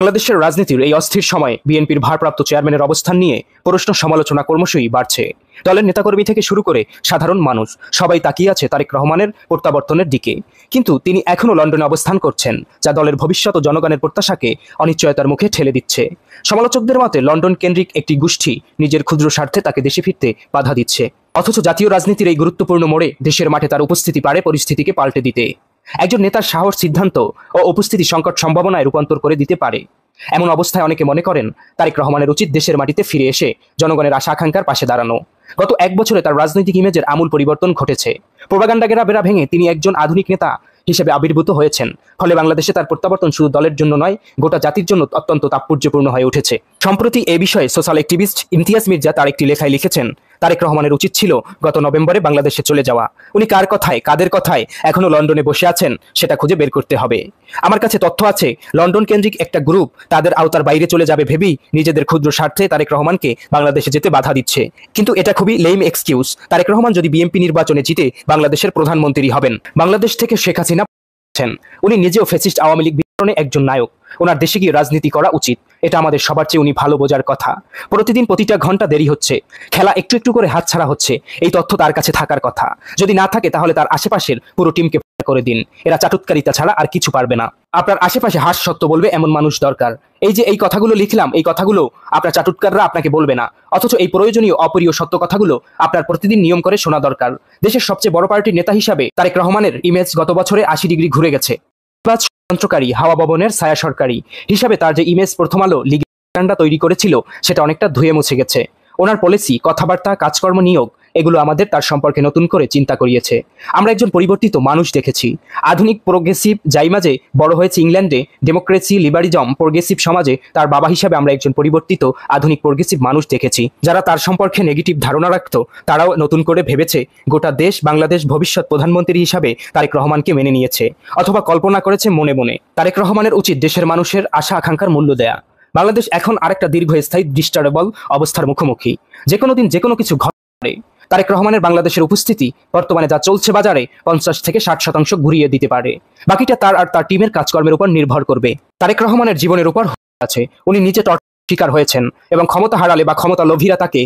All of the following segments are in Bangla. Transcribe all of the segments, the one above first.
বাংলাদেশের রাজনীতির এই অস্থির সময়ে বিএনপির ভারপ্রাপ্ত চেয়ারম্যানের অবস্থান নিয়ে প্রশ্ন সমালোচনা ক্রমশই বাড়ছে। দলের নেতাকর্মী থেকে শুরু করে সাধারণ মানুষ সবাই তাকিয়ে আছে তারেক রহমানের প্রত্যাবর্তনের দিকে। কিন্তু তিনি এখনও লন্ডনে অবস্থান করছেন, যা দলের ভবিষ্যৎ ও জনগণের প্রত্যাশাকে অনিশ্চয়তার মুখে ঠেলে দিচ্ছে। সমালোচকদের মতে লন্ডন কেন্দ্রিক একটি গোষ্ঠী নিজের ক্ষুদ্র স্বার্থে তাকে দেশে ফিরতে বাধা দিচ্ছে, অথচ জাতীয় রাজনীতির এই গুরুত্বপূর্ণ মোড়ে দেশের মাঠে তার উপস্থিতি পারে পরিস্থিতিকে পাল্টে দিতে। একজন নেতার সাহস, সিদ্ধান্ত ও উপস্থিতি সংকট সম্ভাবনায় রূপান্তর করে দিতে পারে। এমন অবস্থায় অনেকে মনে করেন তারেক রহমানের উচিত দেশের মাটিতে ফিরে এসে জনগণের আশা আকাঙ্ক্ষার পাশে দাঁড়ানো। গত এক বছরে তার রাজনৈতিক ইমেজের আমূল পরিবর্তন ঘটেছে। প্রোপাগান্ডা বেড়া ভেঙে তিনি একজন আধুনিক নেতা হিসেবে আবির্ভূত হয়েছেন। ফলে বাংলাদেশে তার প্রত্যাবর্তন শুধু দলের জন্য নয়, গোটা জাতির জন্য অত্যন্ত তাৎপর্যপূর্ণ হয়ে উঠেছে। সম্প্রতি এ বিষয়ে সোশ্যাল অ্যাক্টিভিস্ট ইমতিয়াজ মির্জা তার একটি লেখায় লিখেছেন, তারেক রহমানের উচিত ছিল গত নভেম্বরে বাংলাদেশে চলে যাওয়া। উনি কার কথায়, কাদের কথায় এখনো লন্ডনে বসে আছেন সেটা খুঁজে বের করতে হবে। আমার কাছে তথ্য আছে, লন্ডন কেন্দ্রিক একটা গ্রুপ তাদের আওতার বাইরে চলে যাবে ভেবেই নিজেদের ক্ষুদ্র স্বার্থে তারেক রহমানকে বাংলাদেশে যেতে বাধা দিচ্ছে। কিন্তু এটা খুবই লেম এক্সকিউজ। তারেক রহমান যদি বিএনপি নির্বাচনে জিতে বাংলাদেশের প্রধানমন্ত্রী হবেন, বাংলাদেশ থেকে শেখ হাসিনা উনি নিজেও ফ্যাসিস্ট আওয়ামী লীগ বিতরণে একজন নায়ক। ওনার দেশে গিয়ে রাজনীতি করা উচিত, এটা আমাদের সবার চেয়ে উনি ভালো বোঝার কথা। প্রতিদিন প্রতিটা ঘন্টা দেরি হচ্ছে, খেলা একটু একটু করে হাতছাড়া হচ্ছে, এই তথ্য তার কাছে থাকার কথা। যদি না থাকে তাহলে তার আশেপাশের পুরো টিমকে করে দিন। এরা চাটুৎকারিতা ছাড়া আর কিছু পারবে না। আপনার আশেপাশে হাস সত্য বলবে এমন মানুষ দরকার। এই যে এই কথাগুলো লিখলাম, এই কথাগুলো আপনার চাটুৎকাররা আপনাকে বলবে না, অথচ এই প্রয়োজনীয় অপরিয় সত্য কথাগুলো আপনার প্রতিদিন নিয়ম করে শোনা দরকার। দেশের সবচেয়ে বড় পার্টির নেতা হিসাবে তারেক রহমানের ইমেজ গত বছরে 80 ডিগ্রি ঘুরে গেছে। যন্ত্রকারী, হাওয়া ভবনের ছায়া সরকারি হিসাবে তার যে ইমেজ প্রথম আলো লিগেন্ডা তৈরি করেছিল সেটা অনেকটা ধুয়ে মুছে গেছে। ওনার পলিসি, কথাবার্তা, কাজকর্ম, নিয়োগ এগুলো আমাদের তার সম্পর্কে নতুন করে চিন্তা করিয়েছে। আমরা একজন পরিবর্তিত মানুষ দেখেছি। আধুনিক প্রোগ্রেসিভ যাই মাঝে বড় হয়েছে ইংল্যান্ডে, ডেমোক্রেসি, লিবারিজম, প্রোগ্রেসিভ সমাজে তার বাবা হিসাবে আমরা একজন পরিবর্তিত আধুনিক প্রোগ্রেসিভ মানুষ দেখেছি। যারা তার সম্পর্কে নেগেটিভ ধারণা রাখত তারাও নতুন করে ভেবেছে, গোটা দেশ বাংলাদেশ ভবিষ্যৎ প্রধানমন্ত্রী হিসাবে তারেক রহমানকে মেনে নিয়েছে, অথবা কল্পনা করেছে মনে মনে। তারেক রহমানের উচিত দেশের মানুষের আশা আকাঙ্ক্ষার মূল্য দেয়া। বাংলাদেশ এখন আরেকটা দীর্ঘস্থায়ী ডিস্টার্বেবল অবস্থার মুখোমুখি। যে কোনো দিন যে কোনো কিছু ঘটে। তারেক রহমানের বাংলাদেশের উপস্থিতি বর্তমানে যা চলছে বাজারে 50 থেকে 60% ঘুরিয়ে দিতে পারে। বাকিটা তার আর তার টিমের কাজকর্মের উপর নির্ভর করবে। তারেক রহমানের জীবনের উপর আছে। উনি নিজে শিকার হয়েছেন এবং ক্ষমতা হারালে বা ক্ষমতা লোভীরা তাকে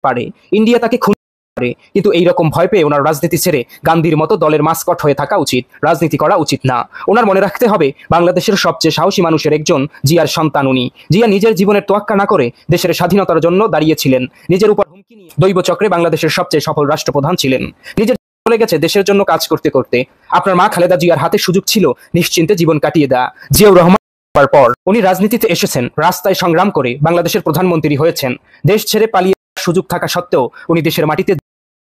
পারে, ইন্ডিয়া তাকে খুন পারে, কিন্তু এইরকম ভয় পেয়ে ওনার রাজনীতি ছেড়ে গান্ধীর মতো দলের মাস্কট হয়ে থাকা উচিত, রাজনীতি করা উচিত না। ওনার মনে রাখতে হবে বাংলাদেশের সবচেয়ে সাহসী মানুষের একজন জিয়ার সন্তান উনি। জিয়া নিজের জীবনের তোয়াক্কা না করে দেশের স্বাধীনতার জন্য দাঁড়িয়েছিলেন। নিজের উপর হুমকি নিয়ে দৈব চক্রে বাংলাদেশের সবচেয়ে সফল রাষ্ট্রপ্রধান ছিলেন। নিজের চলে গেছে দেশের জন্য কাজ করতে করতে। আপনার মা খালেদা জিয়ার হাতে সুযোগ ছিল নিশ্চিন্তে জীবন কাটিয়ে দেয়া। জিয়াউর রহমান পর উনি রাজনীতিতে এসেছেন, রাস্তায় সংগ্রাম করে বাংলাদেশের প্রধানমন্ত্রী হয়েছেন। দেশ ছেড়ে পালিয়ে সুযোগ থাকা সত্ত্বেও উনি দেশের মাটিতে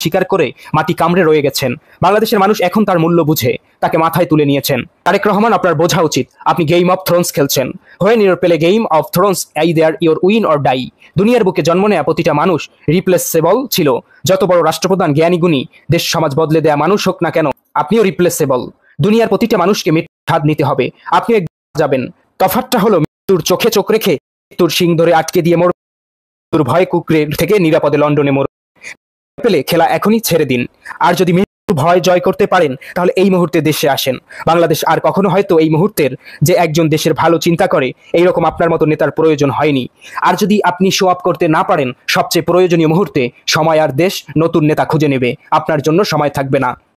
স্বীকার করে মাটি কামড়ে রয়ে গেছেন। বাংলাদেশের মানুষ এখন তার মূল্য বুঝে তাকে মাথায় তুলে নিয়েছেন। তারেক রহমান, আপনার বোঝা উচিত আপনি গেম অফ থ্রোনস খেলছেন। When your play Game of Thrones either your win or die. দুনিয়ার বুকে জন্ম নেয়া প্রতিটা মানুষ রিপ্লেসেবল ছিল। যত বড় রাষ্ট্রপ্রধান, জ্ঞানী, গুণী, দেশ সমাজ বদলে দেয়া মানুষ হোক না কেন, আপনিও রিপ্লেসেবল। দুনিয়ার প্রতিটা মানুষকে মৃত্যুর স্বাদ নিতে হবে, আপনিও যাবেন। তফাৎটা হলো মৃত্যুর চোখে চোখ রেখে মৃত্যুর শিং ধরে আটকে দিয়ে মৃত্যুর ভয় কুকরে থেকে নিরাপদে লন্ডনে পেলে খেলা এখনই ছেড়ে দিন। আর যদি মৃত্যুর ভয় জয় করতে পারেন তাহলে এই মুহূর্তে দেশে আসেন। বাংলাদেশ আর কখনো হয়তো এই মুহূর্তের যে একজন দেশের ভালো চিন্তা করে এইরকম আপনার মতো নেতার প্রয়োজন হয়নি। আর যদি আপনি শো আপ করতে না পারেন সবচেয়ে প্রয়োজনীয় মুহূর্তে, সময় আর দেশ নতুন নেতা খুঁজে নেবে, আপনার জন্য সময় থাকবে না।